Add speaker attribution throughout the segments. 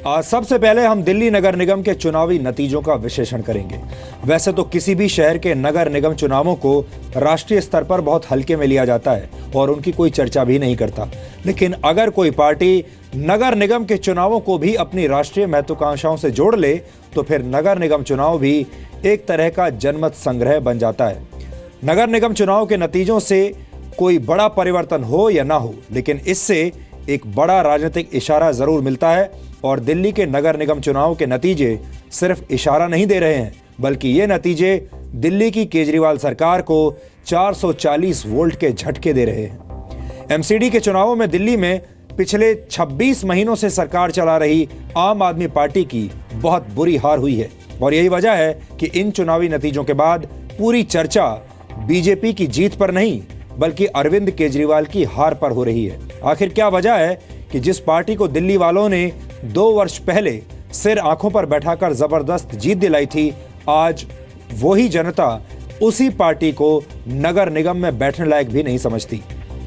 Speaker 1: आज सबसे पहले हम दिल्ली नगर निगम के चुनावी नतीजों का विश्लेषण करेंगे। वैसे तो किसी भी शहर के नगर निगम चुनावों को राष्ट्रीय स्तर पर बहुत हल्के में लिया जाता है और उनकी कोई चर्चा भी नहीं करता, लेकिन अगर कोई पार्टी नगर निगम के चुनावों को भी अपनी राष्ट्रीय महत्वाकांक्षाओं से जोड़ ले तो फिर नगर निगम चुनाव भी एक तरह का जनमत संग्रह बन जाता है। नगर निगम चुनाव के नतीजों से कोई बड़ा परिवर्तन हो या ना हो, लेकिन इससे एक बड़ा राजनीतिक इशारा जरूर मिलता है और दिल्ली के नगर निगम चुनाव के नतीजे सिर्फ इशारा नहीं दे रहे हैं, बल्कि ये नतीजे दिल्ली की केजरीवाल सरकार को 440 वोल्ट के झटके दे रहे हैं। एमसीडी के चुनावों में दिल्ली में पिछले 26 महीनों से सरकार चला रही आम आदमी पार्टी की बहुत बुरी हार हुई है और यही वजह है कि इन चुनावी नतीजों के बाद पूरी चर्चा बीजेपी की जीत पर नहीं बल्कि अरविंद केजरीवाल की हार पर हो रही है। आखिर क्या वजह है कि जिस पार्टी को दिल्ली वालों ने 2 वर्ष पहले सिर आंखों पर बैठाकर जबरदस्त जीत दिलाई थी, आज वही जनता उसी पार्टी को नगर निगम में बैठने लायक भी नहीं समझती?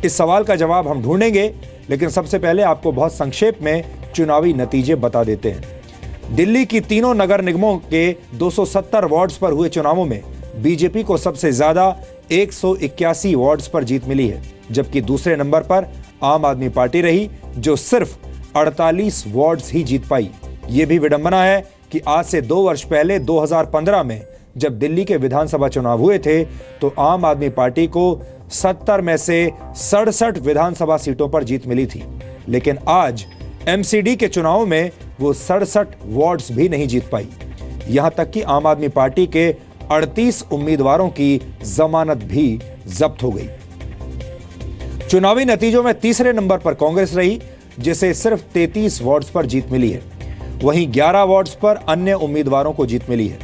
Speaker 1: इस सवाल का जवाब हम ढूंढेंगे, लेकिन सबसे पहले आपको बहुत संक्षेप में चुनावी नतीजे बता देते हैं। दिल्ली की तीनों नगर निगमों के 270 वार्ड्स पर हुए चुनावों में बीजेपी को सबसे ज्यादा 181 वार्ड्स पर जीत मिली है, जबकि दूसरे नंबर पर आम आदमी पार्टी रही जो सिर्फ 48 वार्ड्स ही जीत पाई। ये भी विडंबना है कि आज से 2 वर्ष पहले 2015 में जब दिल्ली के विधानसभा चुनाव हुए थे तो आम आदमी पार्टी को 70 में से 67 विधानसभा सीटों पर जीत मिली थी, लेकिन आज एमसीडी के चुनाव में वो 67 वार्ड्स भी नहीं जीत पाई। यहां तक कि आम आदमी पार्टी के 38 उम्मीदवारों की जमानत भी जब्त हो गई। चुनावी नतीजों में तीसरे नंबर पर कांग्रेस रही जिसे सिर्फ 33 वार्ड्स पर जीत मिली है। वहीं 11 वार्ड्स पर अन्य उम्मीदवारों को जीत मिली है।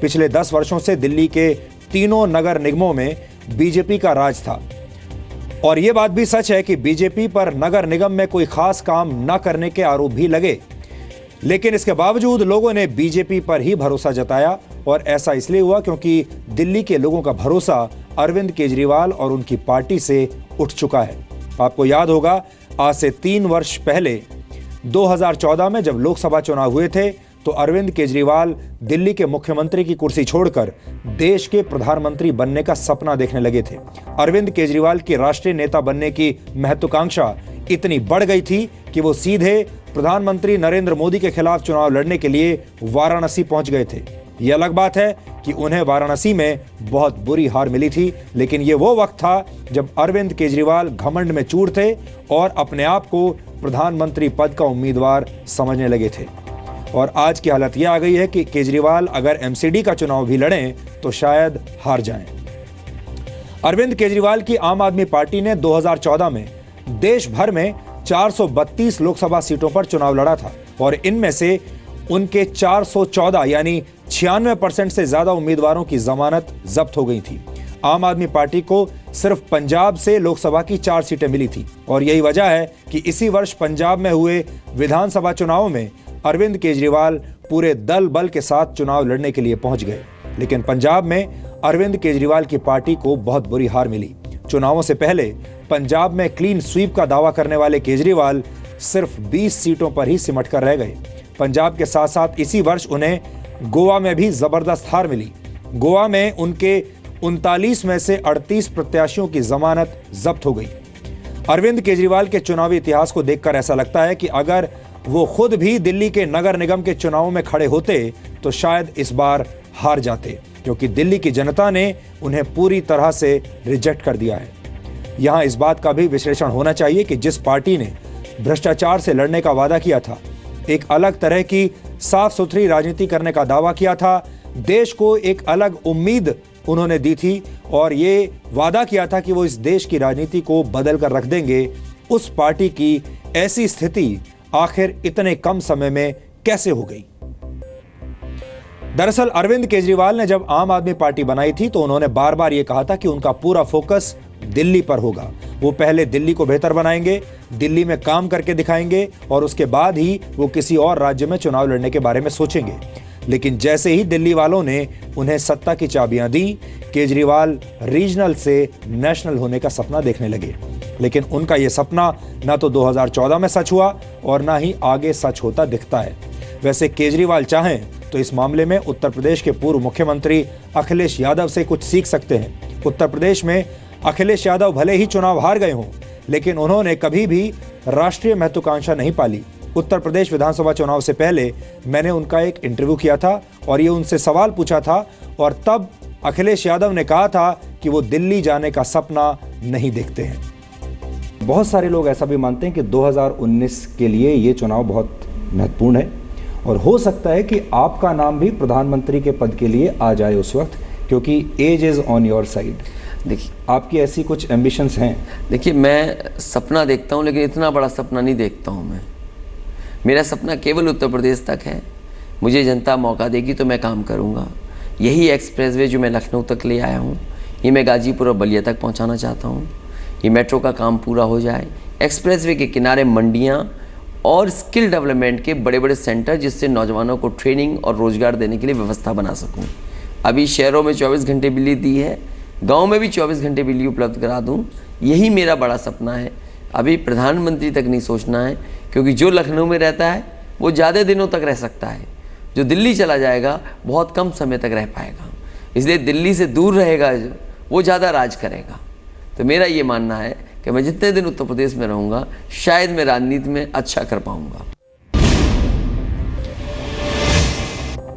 Speaker 1: पिछले 10 वर्षों से दिल्ली के तीनों नगर निगमों में बीजेपी का राज था और यह बात भी सच है कि बीजेपी पर नगर निगम में कोई खास काम न करने के आरोप भी लगे, लेकिन इसके बावजूद लोगों ने बीजेपी पर ही भरोसा जताया और ऐसा इसलिए हुआ क्योंकि दिल्ली के लोगों का भरोसा अरविंद केजरीवाल और उनकी पार्टी से उठ चुका है। आपको याद होगा, आज से 3 वर्ष पहले 2014 में जब लोकसभा चुनाव हुए थे तो अरविंद केजरीवाल दिल्ली के मुख्यमंत्री की कुर्सी छोड़कर देश के प्रधानमंत्री बनने का सपना देखने लगे थे। अरविंद केजरीवाल की राष्ट्रीय नेता बनने की महत्वाकांक्षा इतनी बढ़ गई थी कि वो सीधे प्रधानमंत्री नरेंद्र मोदी के खिलाफ चुनाव लड़ने के लिए वाराणसी पहुंच गए थे। यह अलग बात है कि उन्हें वाराणसी में बहुत बुरी हार मिली थी, लेकिन यह वो वक्त था जब अरविंद केजरीवाल घमंड में चूर थे और अपने आप को प्रधानमंत्री पद का उम्मीदवार समझने लगे थे। और आज की हालत यह आ गई है कि केजरीवाल अगर एमसीडी का चुनाव भी लड़ें तो शायद हार जाएं। अरविंद केजरीवाल की आम आदमी पार्टी ने 2014 में देश भर में 432 लोकसभा सीटों पर चुनाव लड़ा था और इनमें से उनके 414 यानी 96% से ज्यादा उम्मीदवारों की जमानत जब्त हो गई थी। आम आदमी पार्टी को सिर्फ पंजाब से लोकसभा की 4 सीटें मिली थी और यही वजह है कि इसी वर्ष पंजाब में हुए विधानसभा चुनावों में अरविंद केजरीवाल पूरे दल बल के साथ चुनाव लड़ने के लिए पहुंच गए, लेकिन पंजाब में अरविंद केजरीवाल की पार्टी को बहुत बुरी हार मिली। चुनावों से पहले पंजाब में क्लीन स्वीप का दावा करने वाले केजरीवाल सिर्फ 20 सीटों पर ही सिमट कर रह गए। पंजाब के साथ साथ इसी वर्ष उन्हें गोवा में भी जबरदस्त हार मिली। गोवा में उनके 39 में से 38 प्रत्याशियों की जमानत जब्त हो गई। अरविंद केजरीवाल के चुनावी इतिहास को देखकर ऐसा लगता है कि अगर वो खुद भी दिल्ली के नगर निगम के चुनावों में खड़े होते तो शायद इस बार हार जाते, क्योंकि दिल्ली की जनता ने उन्हें पूरी तरह से रिजेक्ट कर दिया है। यहां इस बात का भी विश्लेषण होना चाहिए कि जिस पार्टी ने भ्रष्टाचार से लड़ने का वादा किया था, एक अलग तरह की साफ सुथरी राजनीति करने का दावा किया था, देश को एक अलग उम्मीद उन्होंने दी थी और ये वादा किया था कि वो इस देश की राजनीति को बदल कर रख देंगे, उस पार्टी की ऐसी स्थिति आखिर इतने कम समय में कैसे हो गई? दरअसल अरविंद केजरीवाल ने जब आम आदमी पार्टी बनाई थी तो उन्होंने बार बार यह कहा था कि उनका पूरा फोकस दिल्ली पर होगा। वो पहले दिल्ली को बेहतर बनाएंगे, दिल्ली में काम करके दिखाएंगे और उसके बाद ही वो किसी और राज्य में चुनाव लड़ने के बारे में सोचेंगे। लेकिन जैसे ही दिल्ली वालों ने उन्हें सत्ता की चाबियां दी, केजरीवाल रीजनल से नेशनल होने का सपना देखने लगे। लेकिन उनका यह सपना ना तो 2014 में सच हुआ और ना ही आगे सच होता दिखता है। वैसे केजरीवाल चाहें तो इस मामले में उत्तर प्रदेश के पूर्व मुख्यमंत्री अखिलेश यादव से कुछ सीख सकते हैं। उत्तर प्रदेश में अखिलेश यादव भले ही चुनाव हार गए हों, लेकिन उन्होंने कभी भी राष्ट्रीय महत्वाकांक्षा नहीं पाली। उत्तर प्रदेश विधानसभा चुनाव से पहले मैंने उनका एक इंटरव्यू किया था और ये उनसे सवाल पूछा था, और तब अखिलेश यादव ने कहा था कि वो दिल्ली जाने का सपना नहीं देखते हैं। बहुत सारे लोग ऐसा भी मानते हैं कि 2019 के लिए ये चुनाव बहुत महत्वपूर्ण है और हो सकता है कि आपका नाम भी प्रधानमंत्री के पद के लिए आ जाए उस वक्त, क्योंकि age is on your side.
Speaker 2: देखिए,
Speaker 1: आपकी ऐसी कुछ एम्बिशंस हैं?
Speaker 2: देखिए, मैं सपना देखता हूँ, लेकिन इतना बड़ा सपना नहीं देखता हूँ मैं। मेरा सपना केवल उत्तर प्रदेश तक है। मुझे जनता मौका देगी तो मैं काम करूँगा। यही एक्सप्रेसवे जो मैं लखनऊ तक ले आया हूँ, ये मैं गाजीपुर और बलिया तक पहुँचाना चाहता हूँ। ये मेट्रो का काम पूरा हो जाए, एक्सप्रेसवे के किनारे मंडियाँ और स्किल डेवलपमेंट के बड़े बड़े सेंटर, जिससे नौजवानों को ट्रेनिंग और रोज़गार देने के लिए व्यवस्था बना सकूँ। अभी शहरों में 24 घंटे बिजली दी है, गांव में भी 24 घंटे बिजली उपलब्ध करा दूं। यही मेरा बड़ा सपना है। अभी प्रधानमंत्री तक नहीं सोचना है, क्योंकि जो लखनऊ में रहता है वो ज़्यादा दिनों तक रह सकता है, जो दिल्ली चला जाएगा बहुत कम समय तक रह पाएगा। इसलिए दिल्ली से दूर रहेगा वो ज़्यादा राज करेगा। तो मेरा ये मानना है कि मैं जितने दिन उत्तर प्रदेश में रहूँगा, शायद मैं राजनीति में अच्छा कर पाऊँगा।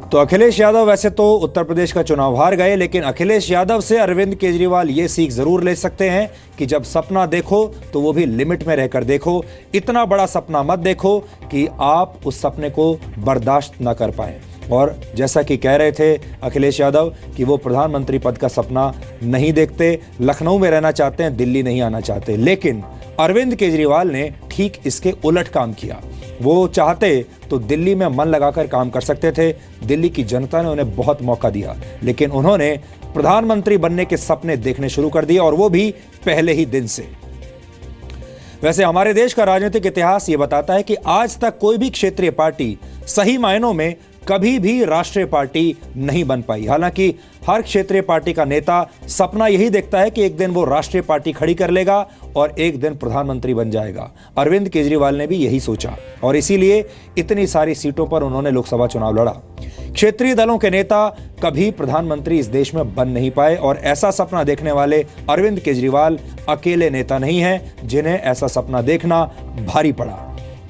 Speaker 1: तो अखिलेश यादव वैसे तो उत्तर प्रदेश का चुनाव हार गए, लेकिन अखिलेश यादव से अरविंद केजरीवाल ये सीख जरूर ले सकते हैं कि जब सपना देखो तो वो भी लिमिट में रहकर देखो। इतना बड़ा सपना मत देखो कि आप उस सपने को बर्दाश्त ना कर पाएं। और जैसा कि कह रहे थे अखिलेश यादव कि वो प्रधानमंत्री पद का सपना नहीं देखते, लखनऊ में रहना चाहते हैं, दिल्ली नहीं आना चाहते। लेकिन अरविंद केजरीवाल ने ठीक इसके उलट काम किया। वो चाहते तो दिल्ली में मन लगाकर काम कर सकते थे। दिल्ली की जनता ने उन्हें बहुत मौका दिया, लेकिन उन्होंने प्रधानमंत्री बनने के सपने देखने शुरू कर दिए, और वो भी पहले ही दिन से। वैसे हमारे देश का राजनीतिक इतिहास ये बताता है कि आज तक कोई भी क्षेत्रीय पार्टी सही मायनों में कभी भी राष्ट्रीय पार्टी नहीं बन पाई। हालांकि हर क्षेत्रीय पार्टी का नेता सपना यही देखता है कि एक दिन वो राष्ट्रीय पार्टी खड़ी कर लेगा और एक दिन प्रधानमंत्री बन जाएगा। अरविंद केजरीवाल ने भी यही सोचा और इसीलिए इतनी सारी सीटों पर उन्होंने लोकसभा चुनाव लड़ा। क्षेत्रीय दलों के नेता कभी प्रधानमंत्री इस देश में बन नहीं पाए, और ऐसा सपना देखने वाले अरविंद केजरीवाल अकेले नेता नहीं हैं जिन्हें ऐसा सपना देखना भारी पड़ा।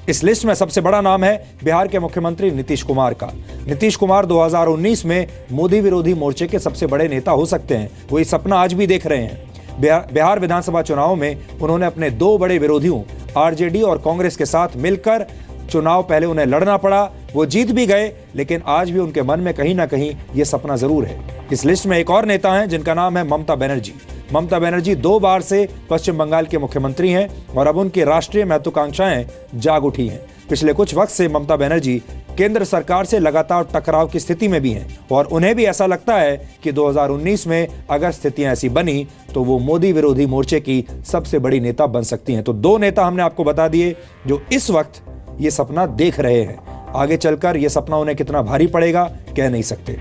Speaker 1: इस लिस्ट में सबसे बड़ा नाम है बिहार के मुख्यमंत्री नीतीश कुमार का। नीतीश कुमार 2019 में मोदी विरोधी मोर्चे के सबसे बड़े नेता हो सकते हैं। वो ये सपना आज भी देख रहे हैं। बिहार विधानसभा चुनाव में उन्होंने अपने दो बड़े विरोधियों आरजेडी और कांग्रेस के साथ मिलकर चुनाव पहले उन्हें लड़ना पड़ा। वो जीत भी गए, लेकिन आज भी उनके मन में कहीं ना कहीं ये सपना जरूर है। इस लिस्ट में एक और नेता हैं जिनका नाम है ममता बनर्जी। ममता बनर्जी 2 बार से पश्चिम बंगाल के मुख्यमंत्री हैं और अब उनकी राष्ट्रीय महत्वाकांक्षाएं जाग उठी हैं। पिछले कुछ वक्त से ममता बनर्जी केंद्र सरकार से लगातार टकराव की स्थिति में भी हैं और उन्हें भी ऐसा लगता है कि 2019 में अगर स्थितियां ऐसी बनी तो वो मोदी विरोधी मोर्चे की सबसे बड़ी नेता बन सकती हैं। तो 2 नेता हमने आपको बता दिए जो इस वक्त ये सपना देख रहे हैं। आगे चलकर ये सपना उन्हें कितना भारी पड़ेगा कह नहीं सकते।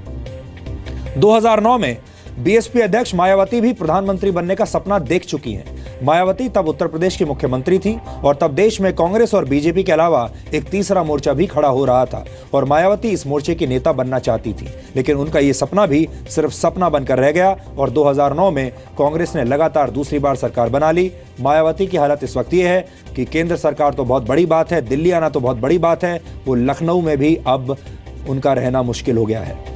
Speaker 1: 2009 में बीएसपी अध्यक्ष मायावती भी प्रधानमंत्री बनने का सपना देख चुकी हैं। मायावती तब उत्तर प्रदेश की मुख्यमंत्री थी और तब देश में कांग्रेस और बीजेपी के अलावा एक तीसरा मोर्चा भी खड़ा हो रहा था और मायावती इस मोर्चे की नेता बनना चाहती थी, लेकिन उनका ये सपना भी सिर्फ सपना बनकर रह गया और 2009 में कांग्रेस ने लगातार दूसरी बार सरकार बना ली। मायावती की हालत इस वक्त ये है कि केंद्र सरकार तो बहुत बड़ी बात है, दिल्ली आना तो बहुत बड़ी बात है, वो लखनऊ में भी अब उनका रहना मुश्किल हो गया है।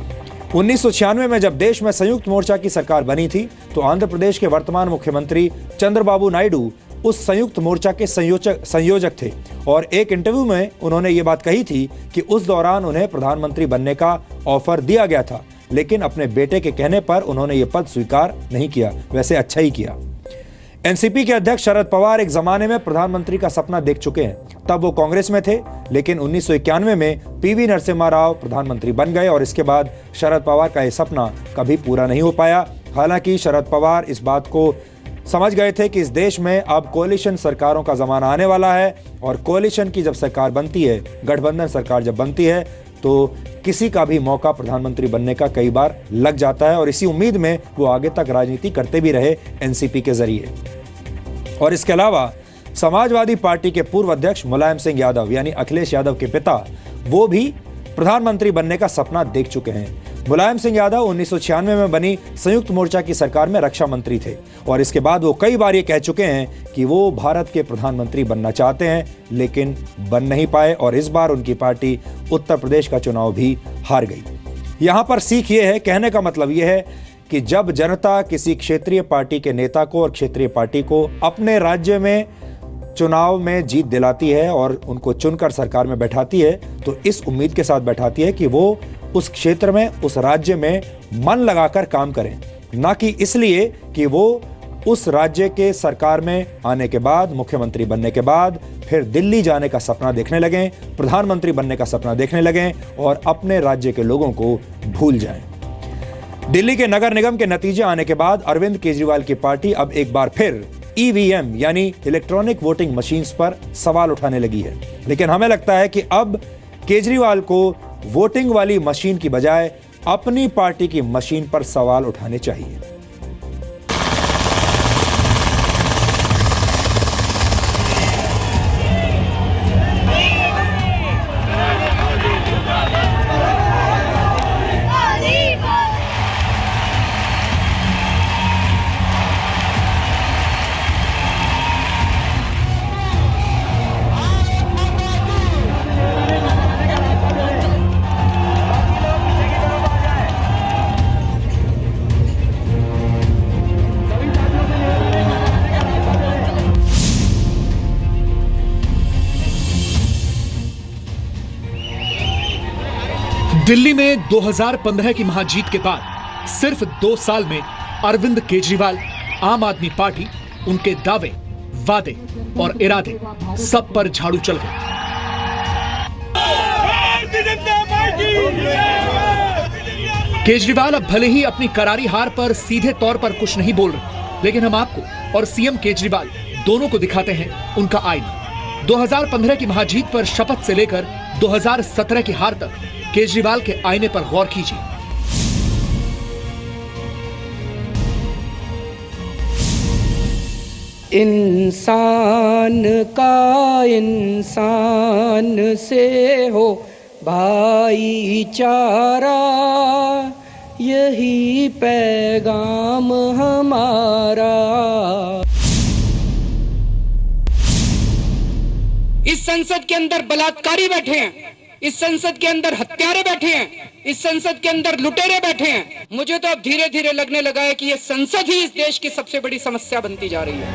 Speaker 1: 1996 में जब देश में संयुक्त मोर्चा की सरकार बनी थी तो आंध्र प्रदेश के वर्तमान मुख्यमंत्री चंद्रबाबू नायडू उस संयुक्त मोर्चा के संयोजक थे और एक इंटरव्यू में उन्होंने ये बात कही थी कि उस दौरान उन्हें प्रधानमंत्री बनने का ऑफर दिया गया था, लेकिन अपने बेटे के कहने पर उन्होंने ये पद स्वीकार नहीं किया। वैसे अच्छा ही किया। एनसीपी के अध्यक्ष शरद पवार एक जमाने में प्रधानमंत्री का सपना देख चुके हैं। तब वो कांग्रेस में थे, लेकिन 1991 में पीवी नरसिम्हा राव प्रधानमंत्री बन गए और इसके बाद शरद पवार का यह सपना कभी पूरा नहीं हो पाया। हालांकि शरद पवार इस बात को समझ गए थे कि इस देश में अब कोalition सरकारों का जमाना आने वाला है और कोalition की जब सरकार बनती है, गठबंधन सरकार जब बनती है, तो किसी का भी मौका प्रधानमंत्री बनने का कई बार लग जाता है और इसी उम्मीद में वो आगे तक राजनीति करते भी रहे एनसीपी के जरिए। और इसके अलावा समाजवादी पार्टी के पूर्व अध्यक्ष मुलायम सिंह यादव यानी अखिलेश यादव के पिता, वो भी प्रधानमंत्री बनने का सपना देख चुके हैं। मुलायम सिंह यादव 1996 में बनी संयुक्त मोर्चा की सरकार में रक्षा मंत्री थे और इसके बाद वो कई बार ये कह चुके हैं कि वो भारत के प्रधानमंत्री बनना चाहते हैं, लेकिन बन नहीं पाए और इस बार उनकी पार्टी उत्तर प्रदेश का चुनाव भी हार गई। यहाँ पर सीख ये है, कहने का मतलब ये है कि जब जनता किसी क्षेत्रीय पार्टी के नेता को और क्षेत्रीय पार्टी को अपने राज्य में चुनाव में जीत दिलाती है और उनको चुनकर सरकार में बैठाती है, तो इस उम्मीद के साथ बैठाती है कि वो उस क्षेत्र में, उस राज्य में मन लगाकर काम करें, ना कि इसलिए कि वो उस राज्य के सरकार में आने के बाद, मुख्यमंत्री बनने के बाद फिर दिल्ली जाने का सपना देखने लगें, प्रधानमंत्री बनने का सपना देखने लगें और अपने राज्य के लोगों को भूल जाएं। दिल्ली के नगर निगम के नतीजे आने के बाद अरविंद केजरीवाल की पार्टी अब एक बार फिर ईवीएम यानी इलेक्ट्रॉनिक वोटिंग मशीन्स पर सवाल उठाने लगी है। लेकिन हमें लगता है कि अब केजरीवाल को वोटिंग वाली मशीन की बजाय अपनी पार्टी की मशीन पर सवाल उठाने चाहिए।
Speaker 3: दिल्ली में 2015 की महाजीत के बाद सिर्फ 2 साल में अरविंद केजरीवाल, आम आदमी पार्टी, उनके दावे, वादे और इरादे सब पर झाड़ू चल गए। केजरीवाल अब भले ही अपनी करारी हार पर सीधे तौर पर कुछ नहीं बोल रहे, लेकिन हम आपको और सीएम केजरीवाल दोनों को दिखाते हैं उनका आईना। 2015 की महाजीत पर शपथ से लेकर 2017 की हार तक केजरीवाल के आईने पर गौर कीजिए।
Speaker 4: इंसान का इंसान से हो भाईचारा, यही पैगाम हमारा। इस संसद के अंदर बलात्कारी बैठे हैं, इस संसद के अंदर हत्यारे बैठे हैं, इस संसद के अंदर लुटेरे बैठे हैं। मुझे तो अब धीरे धीरे लगने लगा है कि ये संसद ही इस देश की सबसे बड़ी समस्या बनती जा रही है।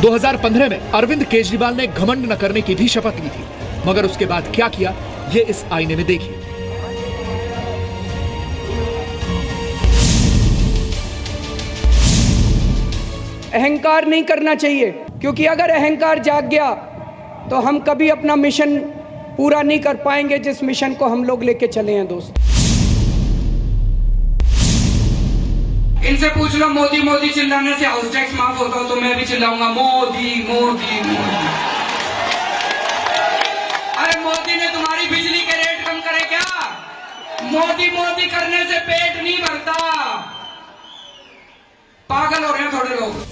Speaker 3: 2015 में अरविंद केजरीवाल ने घमंड न करने की भी शपथ ली थी, मगर उसके बाद क्या किया, ये इस आईने में देखिए।
Speaker 4: अहंकार नहीं करना चाहिए, क्योंकि अगर अहंकार जाग गया तो हम कभी अपना मिशन पूरा नहीं कर पाएंगे, जिस मिशन को हम लोग लेके चले हैं। दोस्त, इनसे पूछ लो मोदी मोदी चिल्लाने से हाउस टैक्स माफ होता हो तो मैं भी चिल्लाऊंगा मोदी मोदी मोदी। अरे मोदी ने तुम्हारी बिजली के रेट कम करे क्या? मोदी मोदी करने से पेट नहीं भरता। पागल हो रहे हैं थोड़े लोग।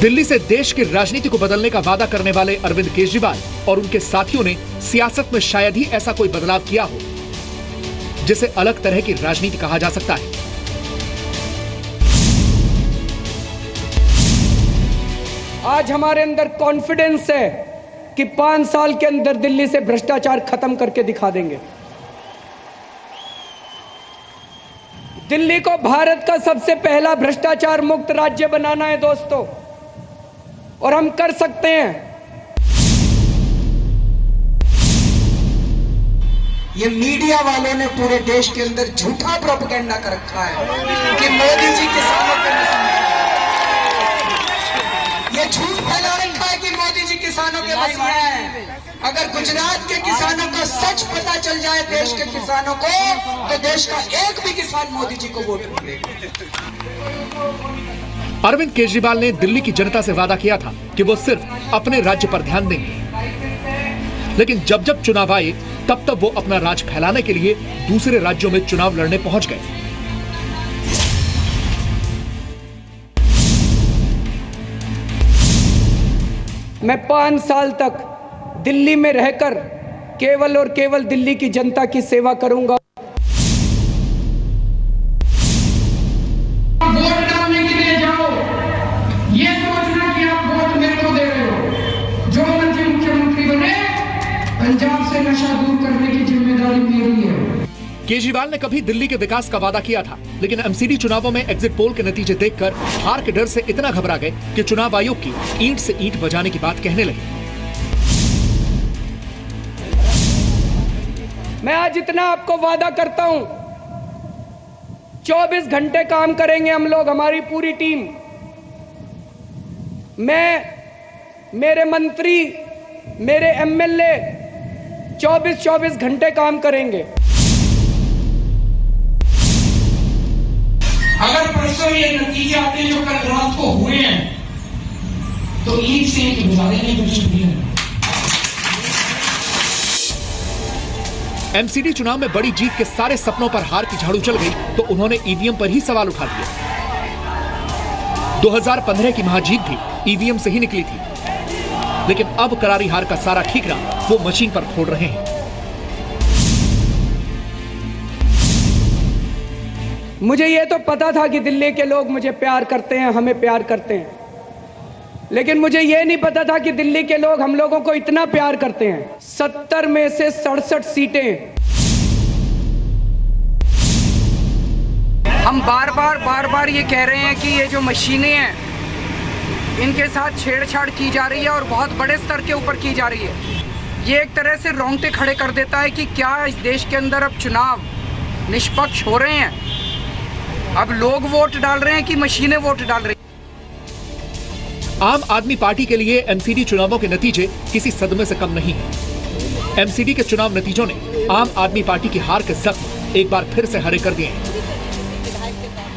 Speaker 3: दिल्ली से देश की राजनीति को बदलने का वादा करने वाले अरविंद केजरीवाल और उनके साथियों ने सियासत में शायद ही ऐसा कोई बदलाव किया हो जिसे अलग तरह की राजनीति कहा जा सकता है।
Speaker 4: आज हमारे अंदर कॉन्फिडेंस है कि 5 साल के अंदर दिल्ली से भ्रष्टाचार खत्म करके दिखा देंगे। दिल्ली को भारत का सबसे पहला भ्रष्टाचार मुक्त राज्य बनाना है दोस्तों, और हम कर सकते हैं।
Speaker 5: ये मीडिया वालों ने पूरे देश के अंदर झूठा प्रोपेगेंडा कर रखा है कि मोदी जी किसानों के मसीहा हैं। ये झूठ फैला रखा है कि मोदी जी किसानों के मसीहा हैं। अगर गुजरात के किसानों का सच पता चल जाए देश के किसानों को, तो देश का एक भी किसान मोदी जी को वोट नहीं देगा।
Speaker 3: अरविंद केजरीवाल ने दिल्ली की जनता से वादा किया था कि वो सिर्फ अपने राज्य पर ध्यान देंगे, लेकिन जब जब चुनाव आए तब तब वो अपना राज फैलाने के लिए दूसरे राज्यों में चुनाव लड़ने पहुंच गए।
Speaker 4: मैं 5 साल तक दिल्ली में रहकर केवल और केवल दिल्ली की जनता की सेवा करूंगा। वोट डालने के लिए जाओ, ये सोचना कि आप वोट मेरे को दे रहे हो। जो मंत्री मुख्यमंत्री बने, पंजाब से नशा दूर करने की जिम्मेदारी मेरी है।
Speaker 3: केजरीवाल ने कभी दिल्ली के विकास का वादा किया था, लेकिन एमसीडी चुनावों में एग्जिट पोल के नतीजे देखकर हार के डर से इतना घबरा गए कि चुनाव आयोग की ईंट से ईंट बजाने की बात कहने लगे।
Speaker 4: मैं आज इतना आपको वादा करता हूं, 24 घंटे काम करेंगे हम लोग, हमारी पूरी टीम। मैं, मेरे मंत्री, मेरे एमएलए 24 घंटे काम करेंगे।
Speaker 5: अगर परसों ये नतीजे आते जो कल रात को हुए हैं तो ईद से एक गुजारे नहीं कर सकती है।
Speaker 3: एमसीडी चुनाव में बड़ी जीत के सारे सपनों पर हार की झाड़ू चल गई तो उन्होंने ईवीएम पर ही सवाल उठा दिया। 2015 की महाजीत भी ईवीएम से ही निकली थी, लेकिन अब करारी हार का सारा ठीकरा वो मशीन पर फोड़ रहे हैं।
Speaker 4: मुझे ये तो पता था कि दिल्ली के लोग मुझे प्यार करते हैं, हमें प्यार करते हैं, लेकिन मुझे ये नहीं पता था कि दिल्ली के लोग हम लोगों को इतना प्यार करते हैं। 70 में से 67 सीटें हम बार बार ये कह रहे हैं कि ये जो मशीनें हैं इनके साथ छेड़छाड़ की जा रही है और बहुत बड़े स्तर के ऊपर की जा रही है। ये एक तरह से रोंगटे खड़े कर देता है कि क्या इस देश के अंदर अब चुनाव निष्पक्ष हो रहे हैं? अब लोग वोट डाल रहे हैं कि मशीनें वोट डाल रही हैं?
Speaker 3: आम आदमी पार्टी के लिए एमसीडी चुनावों के नतीजे किसी सदमे से कम नहीं है। एमसीडी के चुनाव नतीजों ने आम आदमी पार्टी की हार के जख्म एक बार फिर से हरे कर दिए हैं।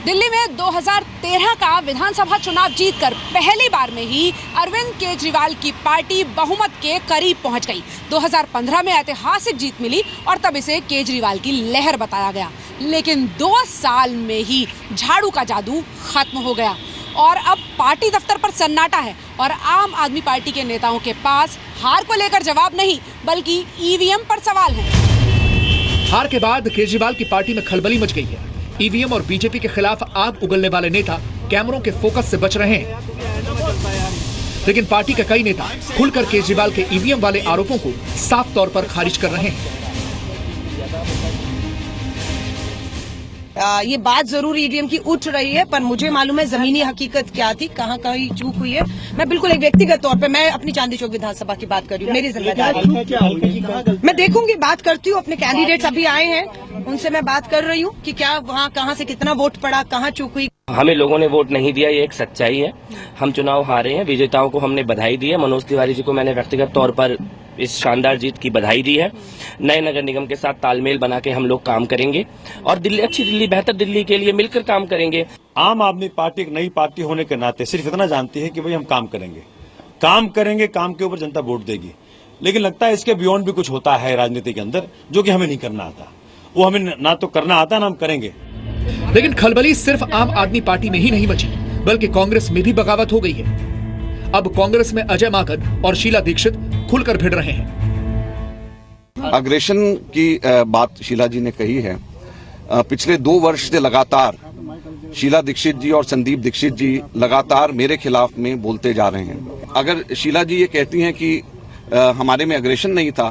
Speaker 6: दिल्ली में 2013 का विधानसभा चुनाव जीतकर पहली बार में ही अरविंद केजरीवाल की पार्टी बहुमत के करीब पहुंच गई। 2015 में ऐतिहासिक जीत मिली और तब इसे केजरीवाल की लहर बताया गया, लेकिन 2 साल में ही झाड़ू का जादू खत्म हो गया और अब पार्टी दफ्तर पर सन्नाटा है और आम आदमी पार्टी के नेताओं के पास हार को लेकर जवाब नहीं बल्कि ईवीएम पर सवाल है।
Speaker 3: हार के बाद केजरीवाल की पार्टी में खलबली मच गई है। ईवीएम और बीजेपी के खिलाफ आग उगलने वाले नेता कैमरों के फोकस से बच रहे हैं, लेकिन पार्टी के कई नेता खुलकर केजरीवाल के ईवीएम वाले आरोपों को साफ तौर पर खारिज कर रहे हैं।
Speaker 7: ये बात जरूर ईवीएम की उठ रही है, पर मुझे मालूम है जमीनी हकीकत क्या थी, कहाँ कहीं चूक हुई है। मैं बिल्कुल एक व्यक्तिगत तौर पे मैं अपनी चांदी चौक विधानसभा की बात कर रही हूँ, मेरी जिम्मेदारी। मैं देखूंगी, बात करती हूँ। अपने कैंडिडेट्स अभी आए हैं, उनसे मैं बात कर रही हूँ कि क्या वहाँ कहाँ से कितना वोट पड़ा, कहाँ चूक हुई।
Speaker 8: हमें लोगों ने वोट नहीं दिया, ये एक सच्चाई है। हम चुनाव हारे हैं, विजेताओं को हमने बधाई दी है। मनोज तिवारी जी को मैंने व्यक्तिगत तौर पर इस शानदार जीत की बधाई दी है। नए नगर निगम के साथ तालमेल बना के हम लोग काम करेंगे और दिल्ली, अच्छी दिल्ली, बेहतर दिल्ली के लिए मिलकर काम करेंगे।
Speaker 9: आम आदमी पार्टी एक नई पार्टी होने के नाते सिर्फ इतना जानती है कि भाई हम काम करेंगे, काम के ऊपर जनता वोट देगी। लेकिन लगता है इसके बियॉन्ड भी कुछ होता है राजनीति के अंदर, जो कि हमें नहीं करना आता। वो हमें ना तो करना आता ना हम करेंगे।
Speaker 3: लेकिन खलबली सिर्फ आम आदमी पार्टी में ही नहीं मची, बल्कि कांग्रेस में भी बगावत हो गई है। अब कांग्रेस में अजय माकन और शीला दीक्षित खुलकर भिड़ रहे हैं।
Speaker 10: अग्रेशन की बात शीला जी ने कही है। पिछले 2 वर्ष से लगातार शीला दीक्षित जी और संदीप दीक्षित जी लगातार मेरे खिलाफ में बोलते जा रहे हैं। अगर शीला जी ये कहती हैं कि हमारे में अग्रेशन नहीं था,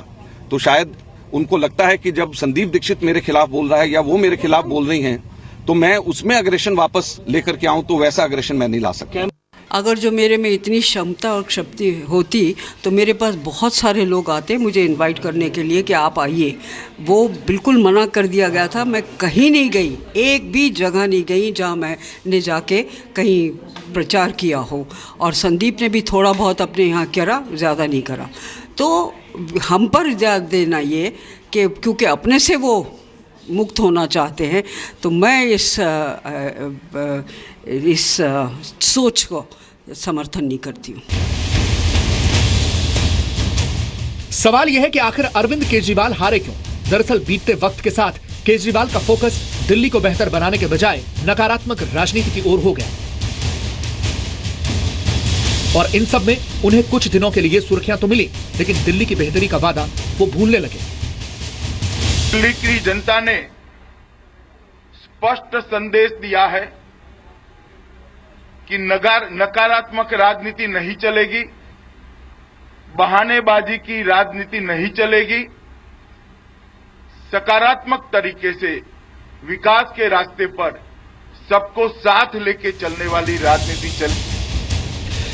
Speaker 10: तो शायद उनको लगता है कि जब संदीप दीक्षित मेरे खिलाफ बोल रहा है या वो मेरे खिलाफ बोल रही हैं, तो मैं उसमें अग्रेशन वापस लेकर के आऊं, तो वैसा अग्रेशन मैं नहीं ला सकता।
Speaker 11: अगर जो मेरे में इतनी क्षमता और शक्ति होती तो मेरे पास बहुत सारे लोग आते मुझे इनवाइट करने के लिए कि आप आइए। वो बिल्कुल मना कर दिया गया था। मैं कहीं नहीं गई, एक भी जगह नहीं गई जहाँ मैंने जाके कहीं प्रचार किया हो। और संदीप ने भी थोड़ा बहुत अपने यहाँ करा, ज़्यादा नहीं करा। तो हम पर ध्यान देना ये कि क्योंकि अपने से वो मुक्त होना चाहते हैं, तो मैं इस सोच को समर्थन नहीं करती हूँ।
Speaker 3: सवाल यह है कि आखिर अरविंद केजरीवाल हारे क्यों? दरअसल बीतते वक्त के साथ केजरीवाल का फोकस दिल्ली को बेहतर बनाने के बजाय नकारात्मक राजनीति की ओर हो गया। और इन सब में उन्हें कुछ दिनों के लिए सुर्खियां तो मिली, लेकिन दिल्ली की बेहतरी का वादा वो भूलने लगे।
Speaker 12: दिल्ली की जनता ने स्पष्ट संदेश दिया है कि नकारात्मक राजनीति नहीं चलेगी, बहानेबाजी की राजनीति नहीं चलेगी, सकारात्मक तरीके से विकास के रास्ते पर सबको साथ लेके चलने वाली राजनीति चलेगी।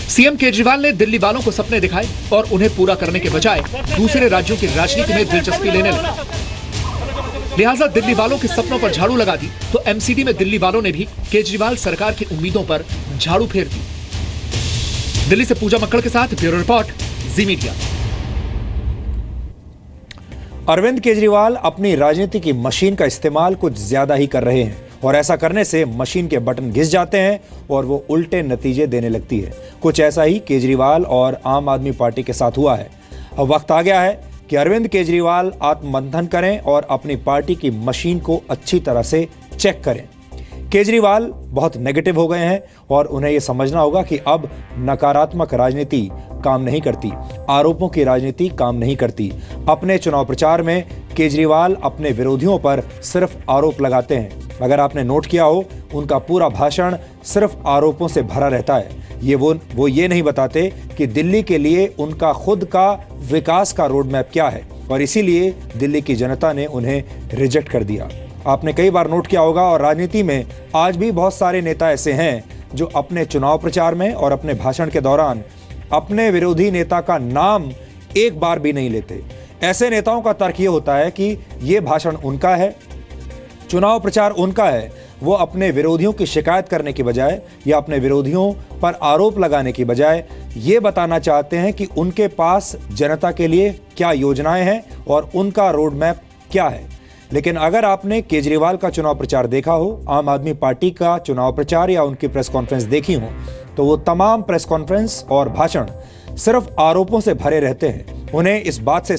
Speaker 3: सीएम केजरीवाल ने दिल्ली वालों को सपने दिखाए और उन्हें पूरा करने के बजाय दूसरे राज्यों की राजनीति में दिलचस्पी लेने लगे। लिहाजा दिल्ली वालों के सपनों पर झाड़ू लगा दी तो एमसीडी में दिल्ली वालों ने भी केजरीवाल सरकार की उम्मीदों पर झाड़ू फेर दी। दिल्ली से पूजा मक्कड़ के साथ ब्यूरो रिपोर्ट, जी मीडिया।
Speaker 1: अरविंद केजरीवाल अपनी राजनीति की मशीन का इस्तेमाल कुछ ज्यादा ही कर रहे हैं और ऐसा करने से मशीन के बटन घिस जाते हैं और वो उल्टे नतीजे देने लगती है। कुछ ऐसा ही केजरीवाल और आम आदमी पार्टी के साथ हुआ है। अब वक्त आ गया है कि अरविंद केजरीवाल आत्ममंथन करें और अपनी पार्टी की मशीन को अच्छी तरह से चेक करें। केजरीवाल बहुत नेगेटिव हो गए हैं और उन्हें यह समझना होगा कि अब नकारात्मक राजनीति काम नहीं करती, आरोपों की राजनीति काम नहीं करती। अपने चुनाव प्रचार में केजरीवाल अपने विरोधियों पर सिर्फ आरोप लगाते हैं। अगर आपने नोट किया हो, उनका पूरा भाषण सिर्फ आरोपों से भरा रहता है। वो ये नहीं बताते कि दिल्ली के लिए उनका खुद का विकास का रोड मैप क्या है और इसीलिए दिल्ली की जनता ने उन्हें रिजेक्ट कर दिया। आपने कई बार नोट किया होगा और राजनीति में आज भी बहुत सारे नेता ऐसे हैं जो अपने चुनाव प्रचार में और अपने भाषण के दौरान अपने विरोधी नेता का नाम एक बार भी नहीं लेते। ऐसे नेताओं का तर्क ये होता है कि ये भाषण उनका है, चुनाव प्रचार उनका है। वो अपने विरोधियों की शिकायत करने की बजाय या अपने विरोधियों पर आरोप लगाने की बजाय ये बताना चाहते हैं कि उनके पास जनता के लिए क्या योजनाएं हैं और उनका रोड मैप क्या है। लेकिन अगर आपने केजरीवाल का चुनाव प्रचार देखा हो, आम आदमी पार्टी का चुनाव प्रचार या उनकी प्रेस कॉन्फ्रेंस देखी हो, तो वो तमाम प्रेस कॉन्फ्रेंस और भाषण सिर्फ आरोपों से भरे रहते हैं। उन्हें इस बात से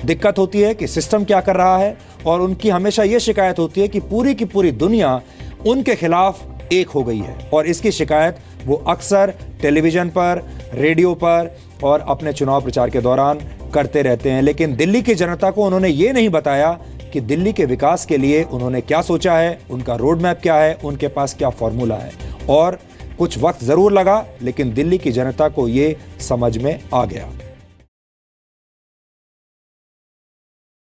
Speaker 1: दिक्कत होती है कि सिस्टम क्या कर रहा है और उनकी हमेशा ये शिकायत होती है कि पूरी की पूरी दुनिया उनके खिलाफ एक हो गई है और इसकी शिकायत वो अक्सर टेलीविजन पर, रेडियो पर और अपने चुनाव प्रचार के दौरान करते रहते हैं। लेकिन दिल्ली की जनता को उन्होंने ये नहीं बताया कि दिल्ली के विकास के लिए उन्होंने क्या सोचा है, उनका रोड मैप क्या है, उनके पास क्या फॉर्मूला है। और कुछ वक्त जरूर लगा, लेकिन दिल्ली की जनता को ये समझ में आ गया।